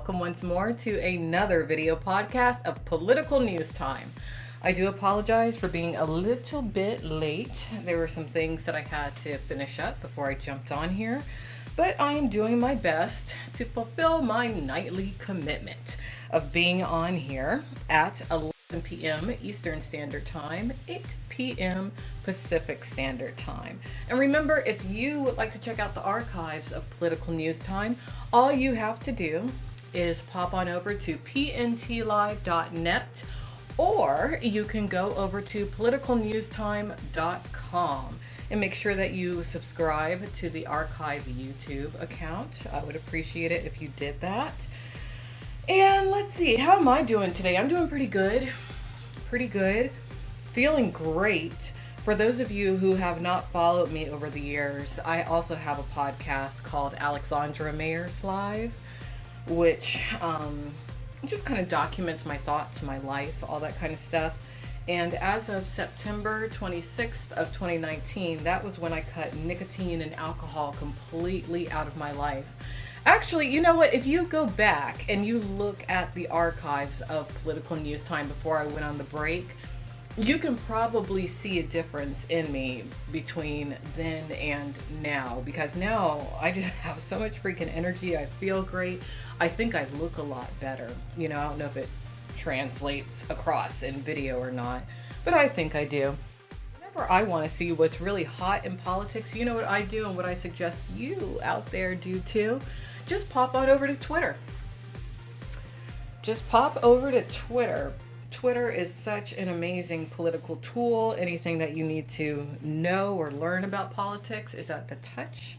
welcome once more to another video podcast of Political News Time. I do apologize for being a little bit late. There were some things that I had to finish up before I jumped on here, but I am doing my best to fulfill my nightly commitment of being on here at 11 p.m. Eastern Standard Time, 8 p.m. Pacific Standard Time. And remember, if you would like to check out the archives of Political News Time, all you have to do is pop on over to pntlive.net, or you can go over to politicalnewstime.com and make sure that you subscribe to the archive YouTube account. I would appreciate it if you did that. And let's see, how am I doing today? I'm doing pretty good. Feeling great. For those of you who have not followed me over the years, I also have a podcast called Alexandra Mayer's Live, which just kind of documents my thoughts, my life, all that kind of stuff. And as of September 26th of 2019, that was when I cut nicotine and alcohol completely out of my life. Actually, you know what? If you go back and you look at the archives of Political News Time before I went on the break, you can probably see a difference in me between then and now, because now I just have so much freaking energy. I feel great. I think I look a lot better. You know, I don't know if it translates across in video or not, but I think I do. Whenever I want to see what's really hot in politics, you know what I do and what I suggest you out there do too? Just pop on over to Twitter. Just pop over to Twitter. Twitter is such an amazing political tool. Anything that you need to know or learn about politics is at the touch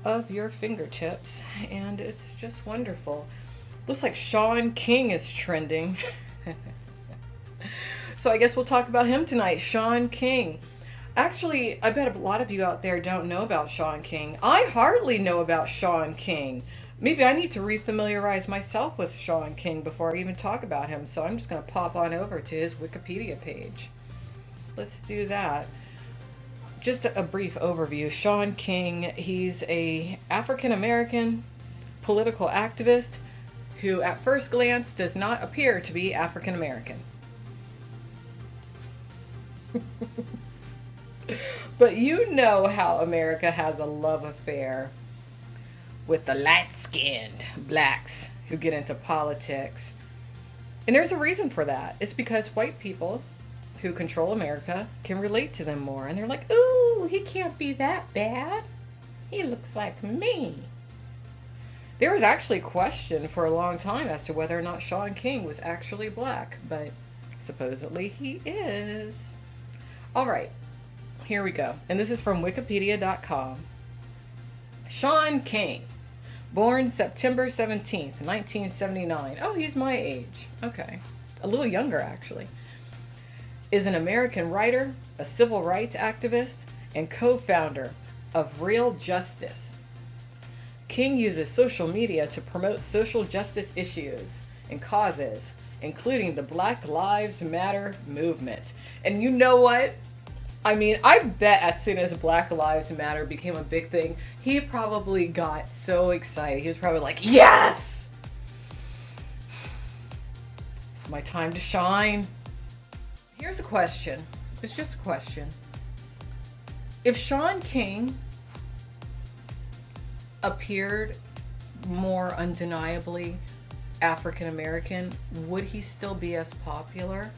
of your fingertips, and it's just wonderful. Looks like Shaun King is trending. So I guess we'll talk about him tonight. Shaun King. Actually, I bet a lot of you out there don't know about Shaun King. I hardly know about Shaun King. Maybe I need to refamiliarize myself with Shaun King before I even talk about him. So I'm just going to pop on over to his Wikipedia page. Let's do that. Just a brief overview. Shaun King, he's a African-American political activist who at first glance does not appear to be African-American. But you know how America has a love affair with the light-skinned blacks who get into politics. And there's a reason for that. It's because white people who control America can relate to them more. And they're like, ooh, he can't be that bad. He looks like me. There was actually a question for a long time as to whether or not Shaun King was actually black, but supposedly he is. All right, here we go. And this is from wikipedia.com. Shaun King, born September 17th, 1979. Oh, he's my age. Okay. A little younger, actually. Is an American writer, a civil rights activist, and co-founder of Real Justice. King uses social media to promote social justice issues and causes, including the Black Lives Matter movement. And you know what? I mean, I bet as soon as Black Lives Matter became a big thing, he probably got so excited. He was probably like, yes! It's my time to shine. Here's a question. It's just a question. If Shaun King appeared more undeniably African American, would he still be as popular?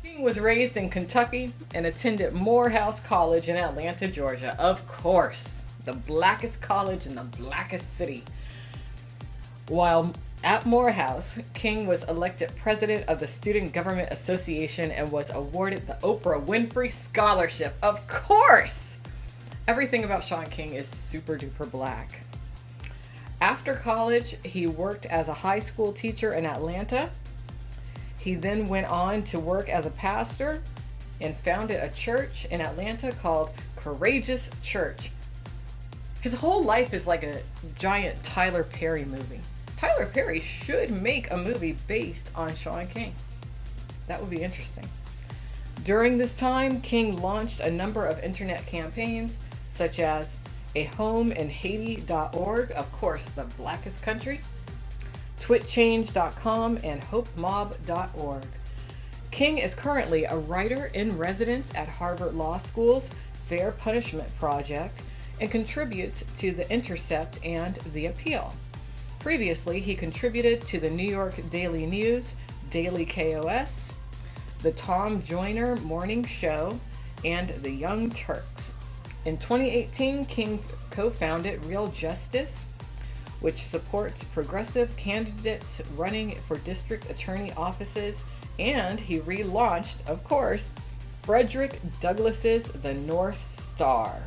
King was raised in Kentucky and attended Morehouse College in Atlanta, Georgia. Of course, the blackest college in the blackest city. While at Morehouse, King was elected president of the Student Government Association and was awarded the Oprah Winfrey Scholarship. Of course! Everything about Shaun King is super duper black. After college, he worked as a high school teacher in Atlanta. He then went on to work as a pastor and founded a church in Atlanta called Courageous Church. His whole life is like a giant Tyler Perry movie. Tyler Perry should make a movie based on Shaun King. That would be interesting. During this time, King launched a number of internet campaigns, such as a home in Haiti.org, of course, the blackest country, twitchange.com, and hopemob.org. King is currently a writer in residence at Harvard Law School's Fair Punishment Project and contributes to The Intercept and The Appeal. Previously, he contributed to the New York Daily News, Daily KOS, the Tom Joyner Morning Show, and the Young Turks. In 2018, King co-founded Real Justice, which supports progressive candidates running for district attorney offices, and he relaunched, of course, Frederick Douglass's The North Star.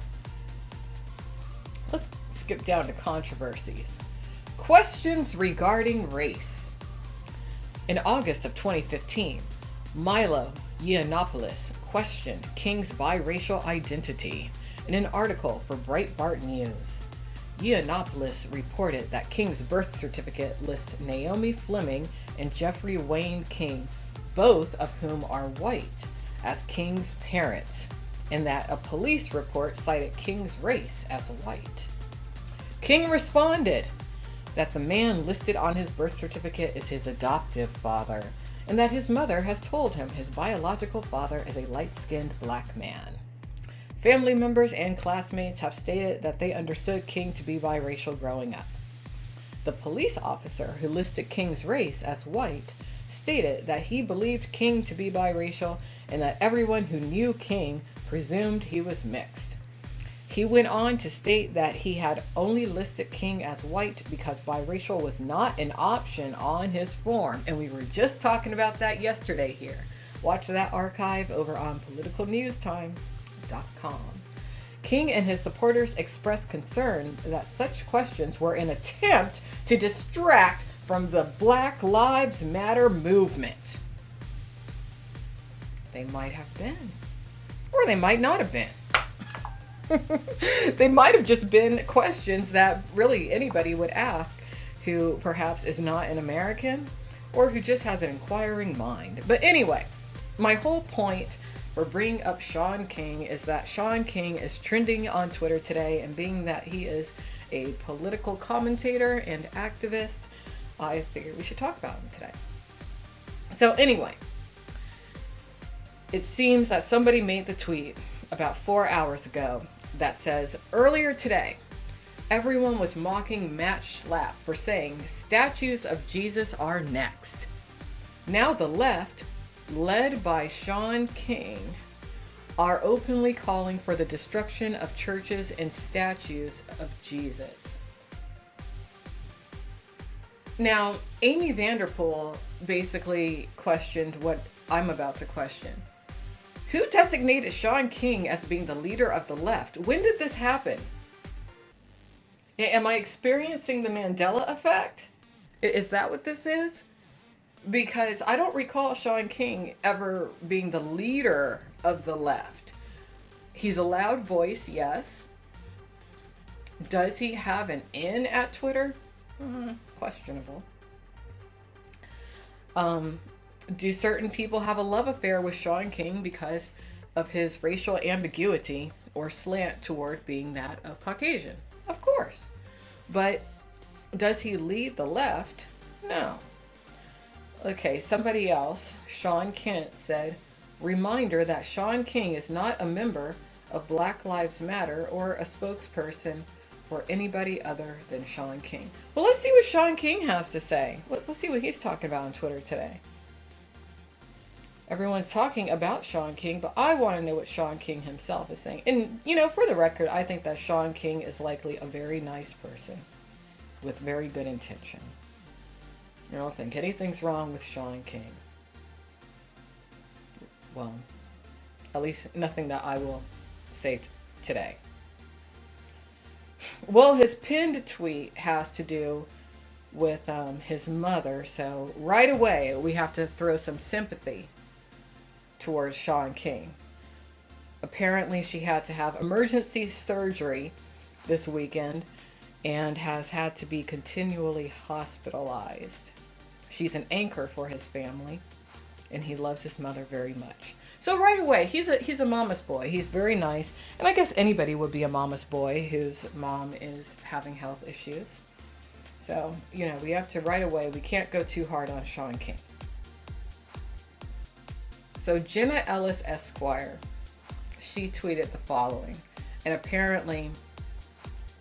Let's skip down to controversies. Questions regarding race. In August of 2015, Milo Yiannopoulos questioned King's biracial identity in an article for Breitbart News. Yiannopoulos reported that King's birth certificate lists Naomi Fleming and Jeffrey Wayne King, both of whom are white, as King's parents, and that a police report cited King's race as white. King responded that the man listed on his birth certificate is his adoptive father, and that his mother has told him his biological father is a light-skinned black man. Family members and classmates have stated that they understood King to be biracial growing up. The police officer who listed King's race as white stated that he believed King to be biracial and that everyone who knew King presumed he was mixed. He went on to state that he had only listed King as white because biracial was not an option on his form. And we were just talking about that yesterday here. Watch that archive over on politicalnewstime.com. King and his supporters expressed concern that such questions were an attempt to distract from the Black Lives Matter movement. They might have been, or they might not have been. They might have just been questions that really anybody would ask who perhaps is not an American or who just has an inquiring mind. But anyway, my whole point for bringing up Shaun King is that Shaun King is trending on Twitter today, and being that he is a political commentator and activist, I figured we should talk about him today. So anyway, it seems that somebody made the tweet about 4 hours ago that says, earlier today, everyone was mocking Matt Schlapp for saying statues of Jesus are next. Now the left, led by Shaun King, are openly calling for the destruction of churches and statues of Jesus. Now, Amy Vanderpool basically questioned what I'm about to question. Who designated Shaun King as being the leader of the left? When did this happen? Am I experiencing the Mandela effect? Is that what this is? Because I don't recall Shaun King ever being the leader of the left. He's a loud voice, yes. Does he have an in at Twitter? Questionable. Do certain people have a love affair with Shaun King because of his racial ambiguity or slant toward being that of Caucasian? Of course. But does he lead the left? No. Okay, somebody else, Sean Kent, said, reminder that Shaun King is not a member of Black Lives Matter or a spokesperson for anybody other than Shaun King. Well, let's see what Shaun King has to say. Let's see what he's talking about on Twitter today. Everyone's talking about Shaun King, but I want to know what Shaun King himself is saying. And, for the record, I think that Shaun King is likely a very nice person with very good intention. I don't think anything's wrong with Shaun King. Well, at least nothing that I will say today. Well, his pinned tweet has to do with his mother, so right away we have to throw some sympathy towards Shaun King. Apparently she had to have emergency surgery this weekend and has had to be continually hospitalized. She's an anchor for his family, and he loves his mother very much. So right away, he's a mama's boy. He's very nice, and I guess anybody would be a mama's boy whose mom is having health issues. So we have to right away. We can't go too hard on Shaun King. So Jenna Ellis Esquire, she tweeted the following, and apparently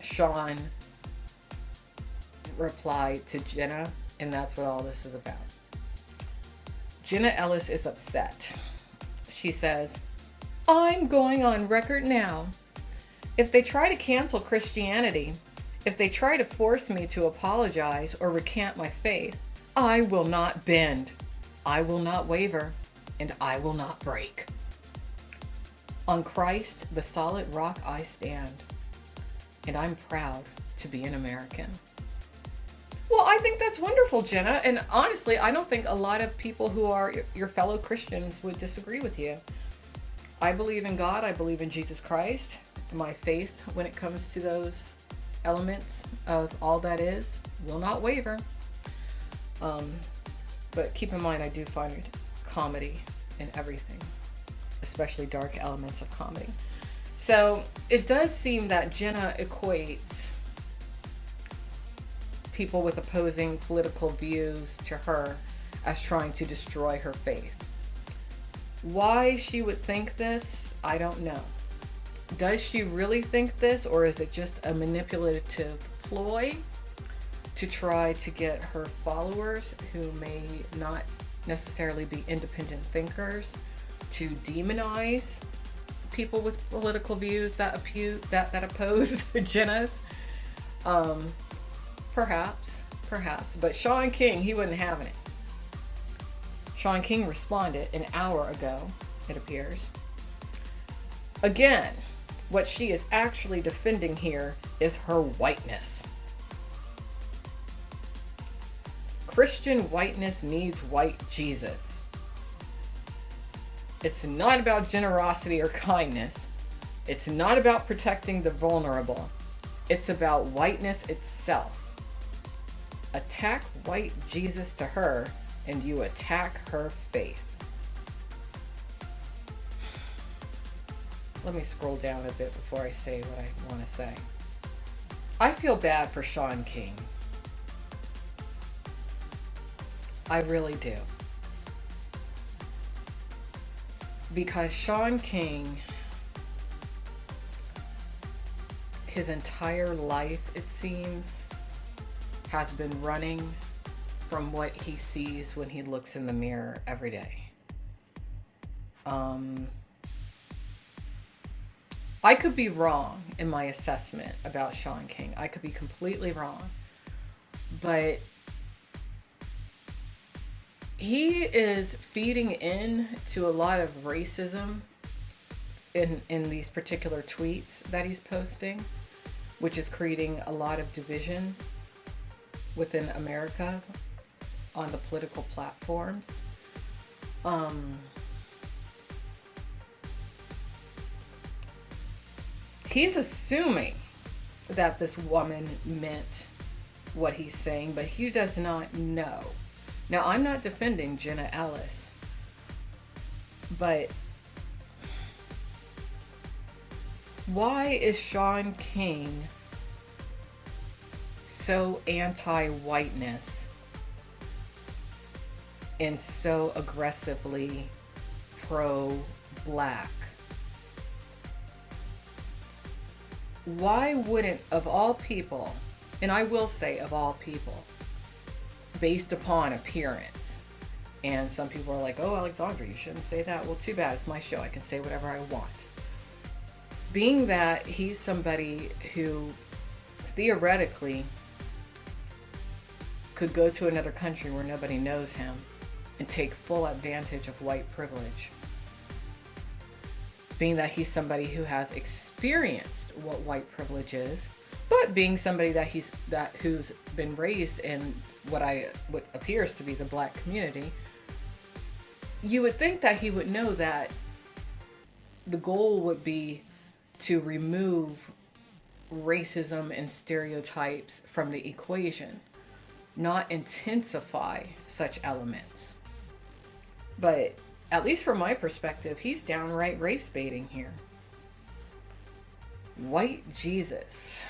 Shaun replied to Jenna, and that's what all this is about. Jenna Ellis is upset. She says, "I'm going on record now. If they try to cancel Christianity, if they try to force me to apologize or recant my faith, I will not bend. I will not waver, and I will not break. On Christ, the solid rock, I stand, and I'm proud to be an American." Well, I think that's wonderful, Jenna. And honestly, I don't think a lot of people who are your fellow Christians would disagree with you. I believe in God. I believe in Jesus Christ. My faith, when it comes to those elements of all that is, will not waver. But keep in mind, I do find comedy in everything, especially dark elements of comedy. So it does seem that Jenna equates people with opposing political views to her as trying to destroy her faith. Why she would think this, I don't know. Does she really think this, or is it just a manipulative ploy to try to get her followers, who may not necessarily be independent thinkers, to demonize people with political views that oppose Jenna's? Perhaps. But Shaun King, he wasn't having it. Shaun King responded an hour ago, it appears. Again, what she is actually defending here is her whiteness. Christian whiteness needs white Jesus. It's not about generosity or kindness. It's not about protecting the vulnerable. It's about whiteness itself. Attack white Jesus to her, and you attack her faith. Let me scroll down a bit before I say what I want to say. I feel bad for Shaun King. I really do. Because Shaun King, his entire life, it seems, has been running from what he sees when he looks in the mirror every day. I could be wrong in my assessment about Shaun King. I could be completely wrong. But he is feeding in to a lot of racism in these particular tweets that he's posting, which is creating a lot of division within America on the political platforms. He's assuming that this woman meant what he's saying, but he does not know. Now, I'm not defending Jenna Ellis, but why is Shaun King so anti-whiteness and so aggressively pro-black? Why wouldn't, of all people, and I will say of all people, based upon appearance, and some people are like, oh, Alexandra, you shouldn't say that. Well, too bad, it's my show, I can say whatever I want. Being that he's somebody who theoretically could go to another country where nobody knows him and take full advantage of white privilege. Being that he's somebody who has experienced what white privilege is, but being somebody who's been raised in what appears to be the black community, you would think that he would know that the goal would be to remove racism and stereotypes from the equation, not intensify such elements. But at least from my perspective, he's downright race baiting here. White Jesus.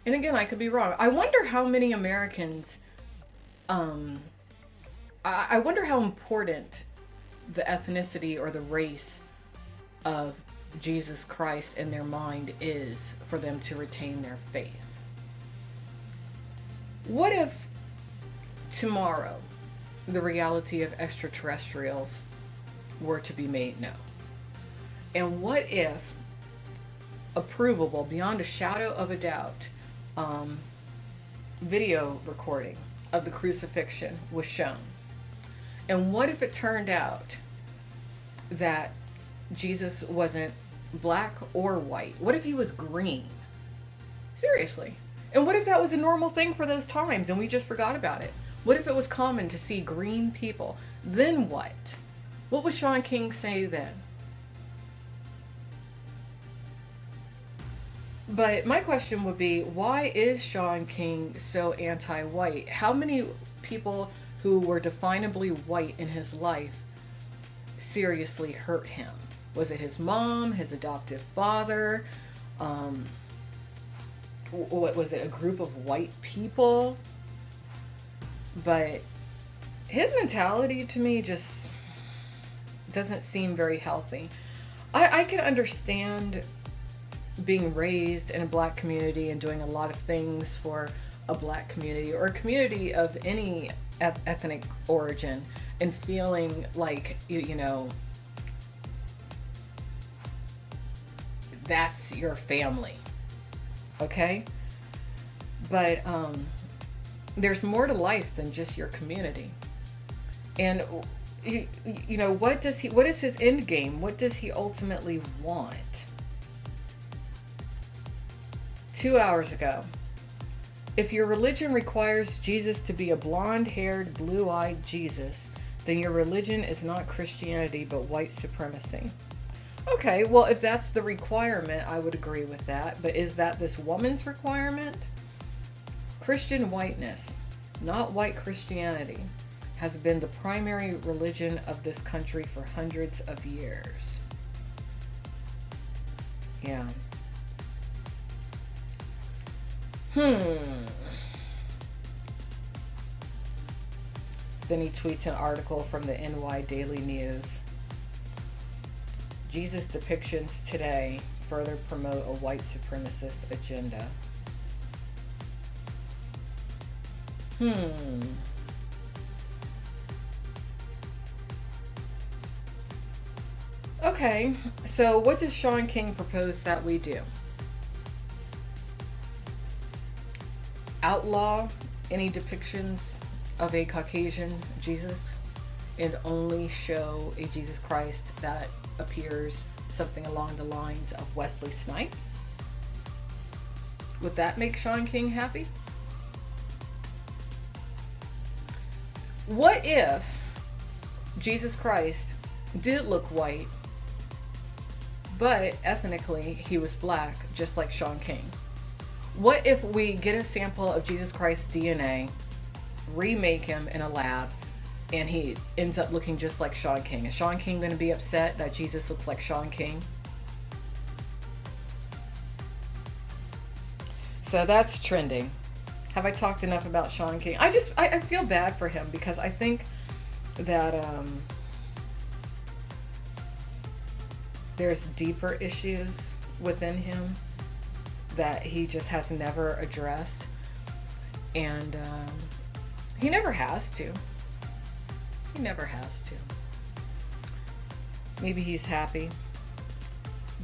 And again, I could be wrong. I wonder how many Americans, I wonder how important the ethnicity or the race of Jesus Christ in their mind is for them to retain their faith. What if tomorrow the reality of extraterrestrials were to be made known? And what if a provable, beyond a shadow of a doubt, video recording of the crucifixion was shown? And what if it turned out that Jesus wasn't black or white? What if he was green? Seriously. And what if that was a normal thing for those times and we just forgot about it? What if it was common to see green people? Then what? What would Shaun King say then? But my question would be, why is Shaun King so anti-white? How many people who were definably white in his life seriously hurt him? Was it his mom, his adoptive father? What was it, a group of white people? But his mentality to me just doesn't seem very healthy. I can understand being raised in a black community and doing a lot of things for a black community or a community of any ethnic origin and feeling like, you know, that's your family. Okay? But there's more to life than just your community. And you know, what is his end game? What does he ultimately want? 2 hours ago, if your religion requires Jesus to be a blonde-haired, blue-eyed Jesus, then your religion is not Christianity but white supremacy. Okay, well, if that's the requirement, I would agree with that. But is that this woman's requirement? Christian whiteness, not white Christianity, has been the primary religion of this country for hundreds of years. Yeah. Then he tweets an article from the NY Daily News. Jesus depictions today further promote a white supremacist agenda. Okay, so what does Shaun King propose that we do? Outlaw any depictions of a Caucasian Jesus and only show a Jesus Christ that appears something along the lines of Wesley Snipes? Would that make Shaun King happy? What if Jesus Christ did look white, but ethnically he was black, just like Shaun King? What if we get a sample of Jesus Christ's DNA, remake him in a lab, and he ends up looking just like Shaun King? Is Shaun King going to be upset that Jesus looks like Shaun King? So that's trending. Have I talked enough about Shaun King? I feel bad for him because I think that there's deeper issues within him that he just has never addressed, and he never has to. He never has to. Maybe he's happy,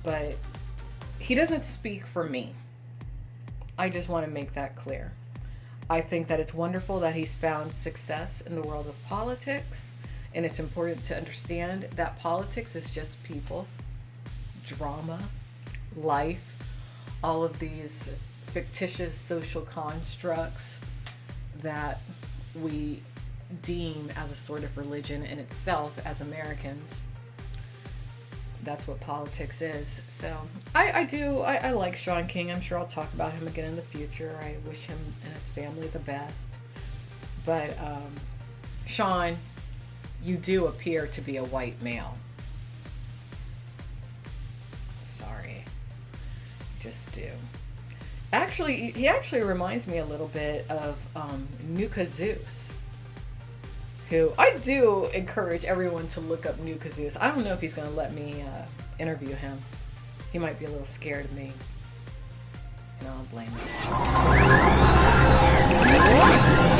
but he doesn't speak for me. I just want to make that clear. I think that it's wonderful that he's found success in the world of politics, and it's important to understand that politics is just people, drama, life, all of these fictitious social constructs that we deem as a sort of religion in itself as Americans. That's what politics is. So I like Shaun King. I'm sure I'll talk about him again in the future. I wish him and his family the best. But Shaun, you do appear to be a white male. Sorry. Just do. Actually, he actually reminds me a little bit of Nuka Zeus, who I do encourage everyone to look up Nuka Zeus. I don't know if he's going to let me interview him. He might be a little scared of me. And I don't blame him.